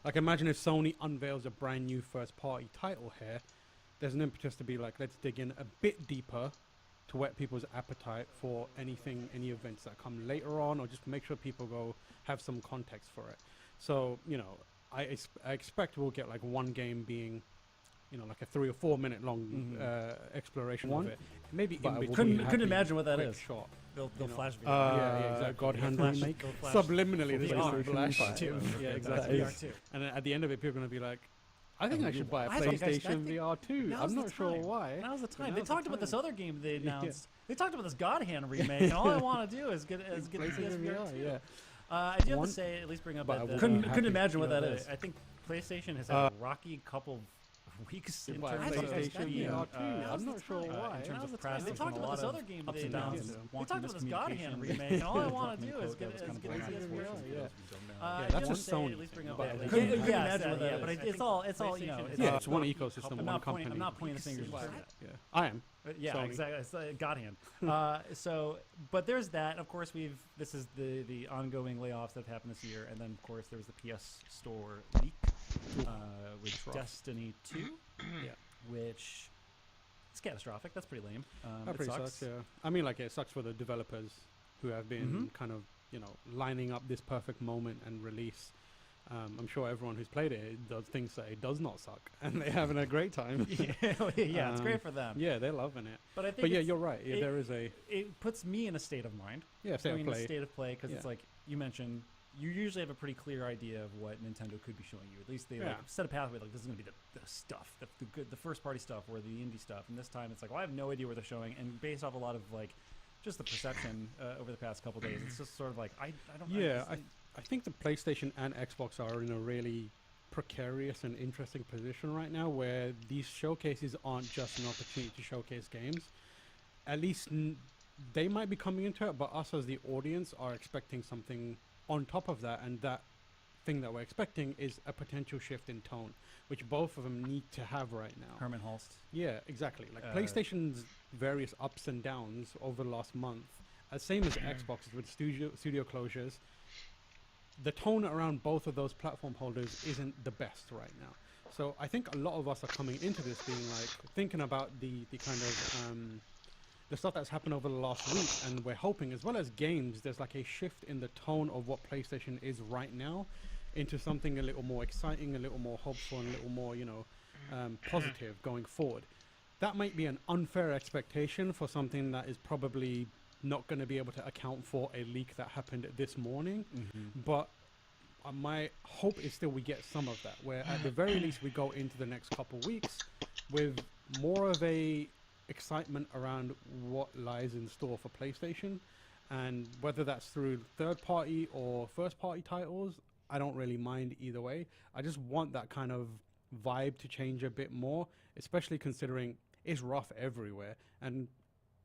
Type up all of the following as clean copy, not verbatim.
Like, imagine if Sony unveils a brand new first-party title here. There's an impetus to be like, let's dig in a bit deeper to whet people's appetite for anything, any events that come later on, or just make sure people go have some context for it. So, you know, I expect we'll get like one game being, you know, like a 3 or 4 minute long exploration of it. Maybe in between. Couldn't imagine what that is. Shot. They'll flash video. Yeah, exactly. God Hand Remake. Subliminally, there's VR. going to flash too. Yeah, exactly. VR too. And then at the end of it, people are going to be like, I think I should buy a I think PlayStation VR too. I'm not sure why. Now's the time. They talked about this other game they announced. They talked about this God Hand remake, and all I want to do is get PlayStation VR too. Yeah. I do have to say, at least bring up that couldn't imagine what that is. I think PlayStation has had a rocky couple of weeks in terms of PlayStation VR too. I'm not sure why. In terms of press, they talked about this other game they announced. They talked about this God Hand remake, and all I want to do is get PlayStation VR. That's just Sony. At least bring up couldn't imagine what that is. But it's all you know. It's one ecosystem, one company. I'm not pointing the fingers. Yeah, I am. Yeah, Sony. exactly. It's like God Hand. But there's that. Of course, this is the ongoing layoffs that have happened this year, and then of course there was the PS Store leak with Destiny 2, which is catastrophic. That's pretty lame. That pretty sucks. Yeah, I mean, like, it sucks for the developers who have been kind of, you know, lining up this perfect moment and release. I'm sure everyone who's played it thinks that it does not suck, and they're having a great time. It's great for them. Yeah, they're loving it. But I think, you're right. Yeah, there is a. It puts me in a state of mind. Yeah, state of play, because it's like you mentioned. You usually have a pretty clear idea of what Nintendo could be showing you. At least they like set a pathway. Like, this is going to be the stuff, the first party stuff, or the indie stuff. And this time, it's like, well, I have no idea what they're showing. And based off a lot of like, just the perception over the past couple days, it's just sort of like I don't. Yeah, I think the PlayStation and Xbox are in a really precarious and interesting position right now, where these showcases aren't just an opportunity to showcase games. At least they might be coming into it, but us as the audience are expecting something on top of that, and that thing that we're expecting is a potential shift in tone, which both of them need to have right now. Herman Hulst. Yeah, exactly. Like PlayStation's various ups and downs over the last month, same as Xbox's with studio closures. The tone around both of those platform holders isn't the best right now. So I think a lot of us are coming into this being like, thinking about the kind of the stuff that's happened over the last week, and we're hoping, as well as games, there's like a shift in the tone of what PlayStation is right now into something a little more exciting, a little more hopeful, and a little more, you know, positive going forward. That might be an unfair expectation for something that is probably not going to be able to account for a leak that happened this morning, but my hope is still we get some of that, where at the very least we go into the next couple weeks with more of a excitement around what lies in store for PlayStation, and whether that's through third-party or first-party titles, I don't really mind either way. I just want that kind of vibe to change a bit more, especially considering it's rough everywhere, and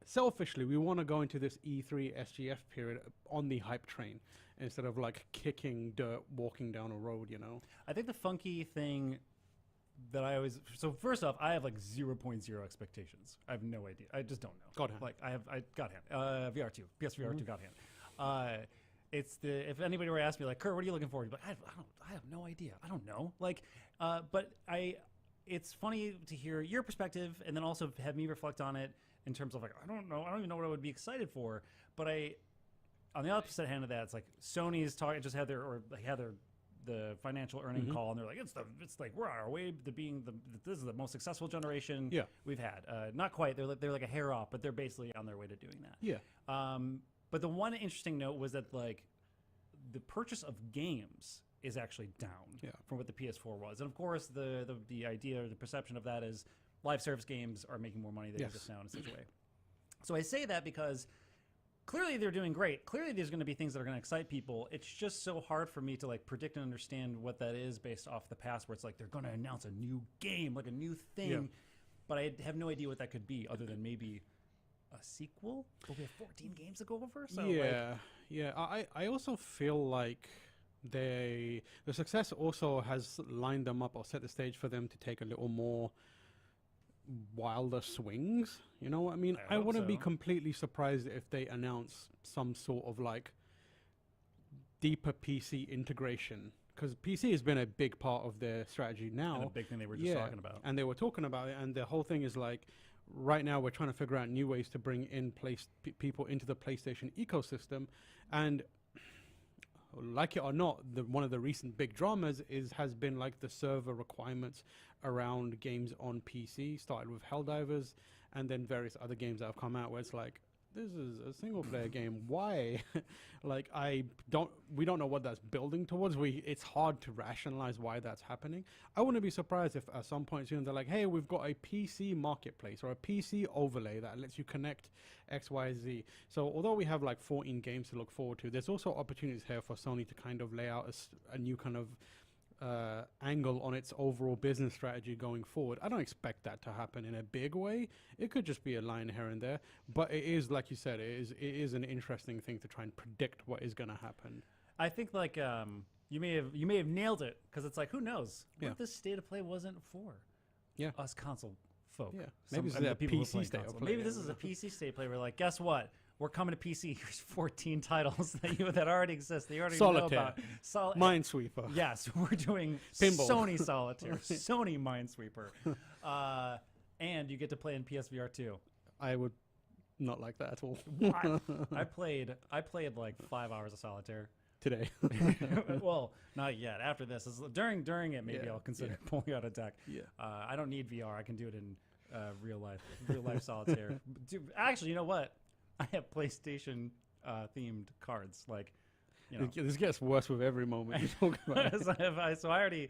selfishly we want to go into this E3 SGF period on the hype train instead of like kicking dirt walking down a road, you know. I think the funky thing that I always, so first off, I have like 0.0 expectations. I have no idea. I just don't know. God hand. Like I God Hand, VR2, PSVR2 God Hand. It's the, if anybody were to ask me like, Kurt, what are you looking for? You'd be like, I have no idea. I don't know. Like, but it's funny to hear your perspective, and then also have me reflect on it in terms of like, I don't know. I don't even know what I would be excited for. But on the opposite hand of that, it's like Sony's talking, just had the financial earning call, and they're like, it's like we're on our way to being this is the most successful generation we've had. Not quite. They're like a hair off, but they're basically on their way to doing that. Yeah. But the one interesting note was that like the purchase of games is actually down from what the PS4 was, and of course the idea or the perception of that is live service games are making more money than just now in such a way. So I say that because clearly they're doing great. Clearly there's going to be things that are going to excite people. It's just so hard for me to like predict and understand what that is based off the past, where it's like they're going to announce a new game, like a new thing, but I have no idea what that could be other than maybe a sequel. But we have 14 games to go over. So I also feel like the success also has lined them up or set the stage for them to take a little more wilder swings, you know what I mean? I wouldn't be completely surprised if they announce some sort of like deeper PC integration because PC has been a big part of their strategy now. And a big thing they were just talking about. And they were talking about it, and the whole thing is like, right now we're trying to figure out new ways to bring in people into the PlayStation ecosystem, and like it or not, one of the recent big dramas has been like the server requirements around games on PC. Started with Helldivers, and then various other games that have come out where it's like, this is a single player game. Why? Like, we don't know what that's building towards. It's hard to rationalize why that's happening. I wouldn't be surprised if at some point soon they're like, hey, we've got a PC marketplace or a PC overlay that lets you connect X, Y, Z. So although we have like 14 games to look forward to, there's also opportunities here for Sony to kind of lay out a new kind of angle on its overall business strategy going forward. I don't expect that to happen in a big way. It could just be a line here and there, but it is, like you said, it is an interesting thing to try and predict what is going to happen. I think like you may have nailed it, because it's like, who knows what this state of play wasn't for? Yeah, us console folk. Yeah, maybe this is a PC state of play. Maybe this is a PC state of play. We're like, guess what? We're coming to PC. Here's 14 titles that already exist. That you already Solitaire. know about. Minesweeper. Yes, we're doing Pinball. Sony Solitaire, Sony Minesweeper, and you get to play in PSVR 2. I would not like that at all. I played like 5 hours of Solitaire today. Well, not yet. After this, during it, maybe I'll consider pulling out a deck. Yeah. I don't need VR. I can do it in real life Solitaire. Actually, you know what? I have PlayStation themed cards. Like, you know, this gets worse with every moment you talk about it. So I already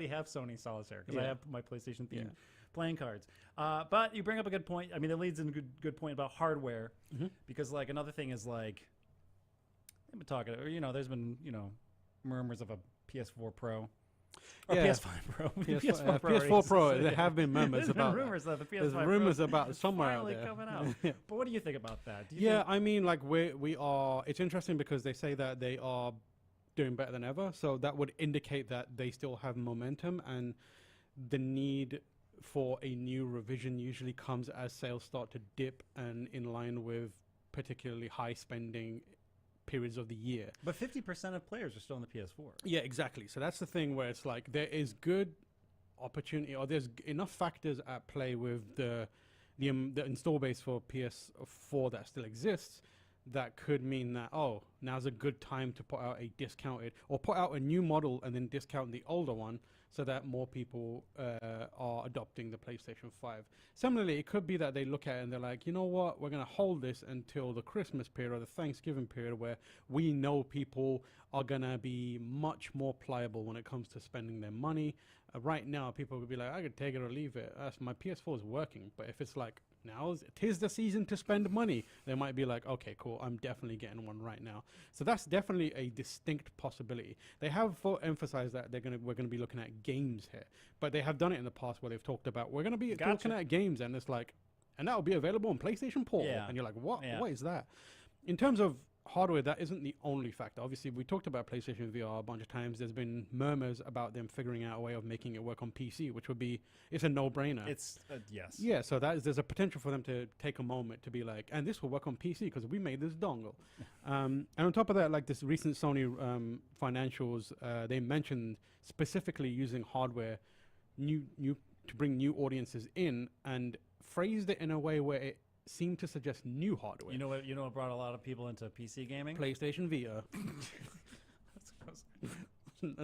have Sony Solitaire because I have my PlayStation themed playing cards. But you bring up a good point. I mean, it leads in a good point about hardware, because like another thing is like, I've been talking, or there's been murmurs of a PS4 Pro. Or PS5 Pro. PS4 Pro. There have been murmurs about. Rumors that the PS5 there's Pro rumors about somewhere out finally there. coming out. But what do you think about that? I mean, like we are. It's interesting because they say that they are doing better than ever. So that would indicate that they still have momentum, and the need for a new revision usually comes as sales start to dip and in line with particularly high spending periods of the year. But 50% of players are still on the PS4. Yeah, exactly. So that's the thing where it's like there is good opportunity, or there's enough factors at play with the install base for PS4 that still exists that could mean that, now's a good time to put out a discounted, or put out a new model and then discount the older one so that more people are adopting the PlayStation 5. Similarly, it could be that they look at it and they're like, you know what, we're going to hold this until the Christmas period or the Thanksgiving period where we know people are going to be much more pliable when it comes to spending their money. Right now, people would be like, I could take it or leave it. My PS4 is working. But if it's like, now tis the season to spend money, they might be like, okay, cool, I'm definitely getting one right now. So that's definitely a distinct possibility. They have emphasized that we're gonna be looking at games here, but they have done it in the past where they've talked about we're gonna be looking at games, and it's like, and that will be available on PlayStation Portal, and you're like, what? Yeah. What is that? In terms of hardware, that isn't the only factor. Obviously, we talked about PlayStation VR a bunch of times. There's been murmurs about them figuring out a way of making it work on PC, which would be, it's a no-brainer. It's yes. Yeah, so there's a potential for them to take a moment to be like, and this will work on PC because we made this dongle. And on top of that, like this recent Sony financials, they mentioned specifically using hardware new to bring new audiences in, and phrased it in a way where it seemed to suggest new hardware. You know what brought a lot of people into PC gaming? PlayStation VR.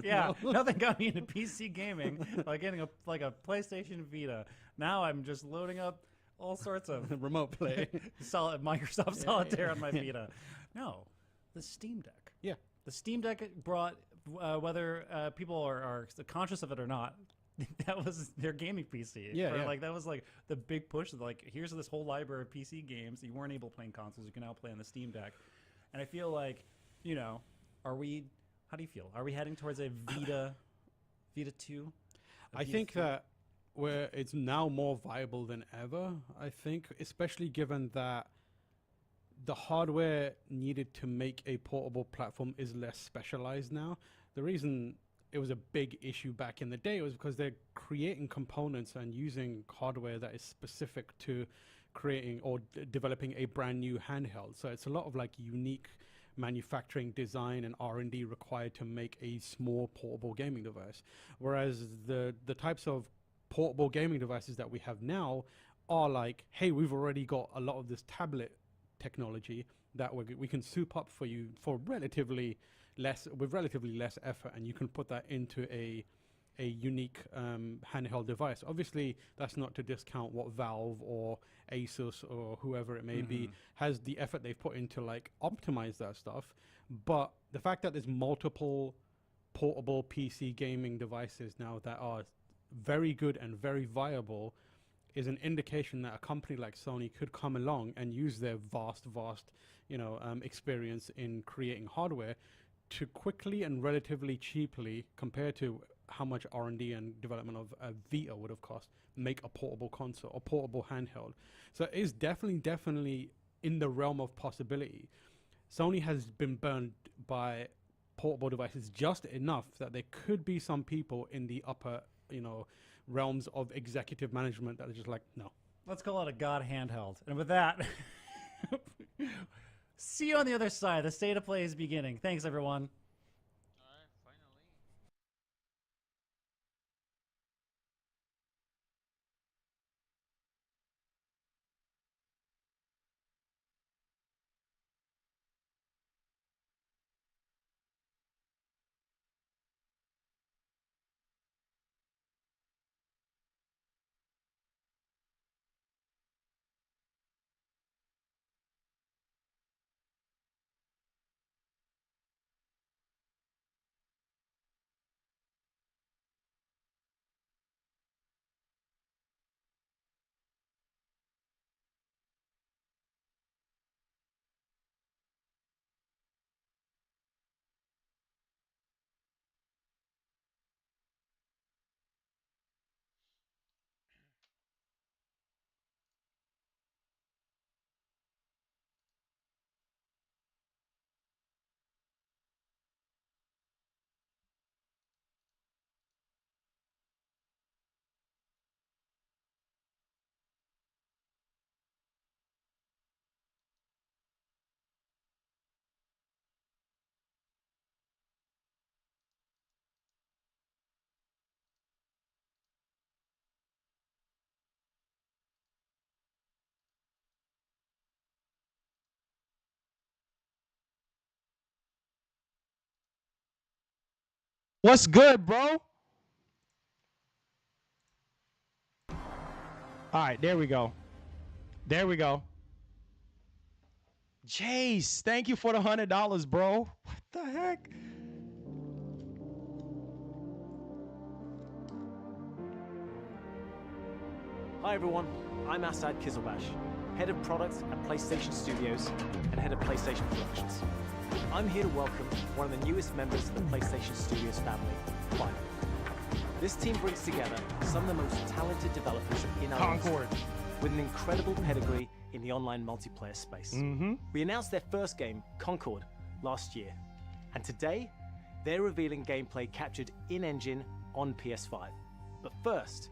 Yeah, nothing got me into PC gaming like getting a PlayStation Vita. Now I'm just loading up all sorts of remote play, Microsoft Solitaire on my Vita. No, the Steam Deck. Yeah, the Steam Deck brought whether people are conscious of it or not. That was their gaming PC. Like that was like the big push. Like, here's this whole library of PC games that you weren't able to play in consoles. You can now play on the Steam Deck. And I feel like, how do you feel? Are we heading towards a Vita 2? I think that where it's now more viable than ever. I think, especially given that the hardware needed to make a portable platform is less specialized now. The reason it was a big issue back in the day was because they're creating components and using hardware that is specific to creating or developing a brand new handheld. So it's a lot of like unique manufacturing, design, and R&D required to make a small portable gaming device. Whereas the types of portable gaming devices that we have now are like, hey, we've already got a lot of this tablet technology that we can soup up for you for relatively less effort, and you can put that into a unique handheld device. Obviously, that's not to discount what Valve or Asus or whoever it may be has the effort they've put into like optimize that stuff. But the fact that there's multiple portable PC gaming devices now that are very good and very viable is an indication that a company like Sony could come along and use their vast, experience in creating hardware to quickly and relatively cheaply, compared to how much R&D and development of a Vita would have cost, make a portable console, a portable handheld. So it is definitely in the realm of possibility. Sony has been burned by portable devices just enough that there could be some people in the upper, realms of executive management that are just like, no. Let's call it a God handheld. And with that, see you on the other side. The state of play is beginning. Thanks, everyone. What's good, bro? All right, there we go. There we go. Jace, thank you for the $100, bro. What the heck? Hi everyone, I'm Asad Kizilbash, Head of Product at PlayStation Studios and Head of PlayStation Productions. I'm here to welcome one of the newest members of the PlayStation Studios family, Fire. This team brings together some of the most talented developers in our industry, with an incredible pedigree in the online multiplayer space. We announced their first game, Concord, last year, and today they're revealing gameplay captured in-engine on PS5. But first,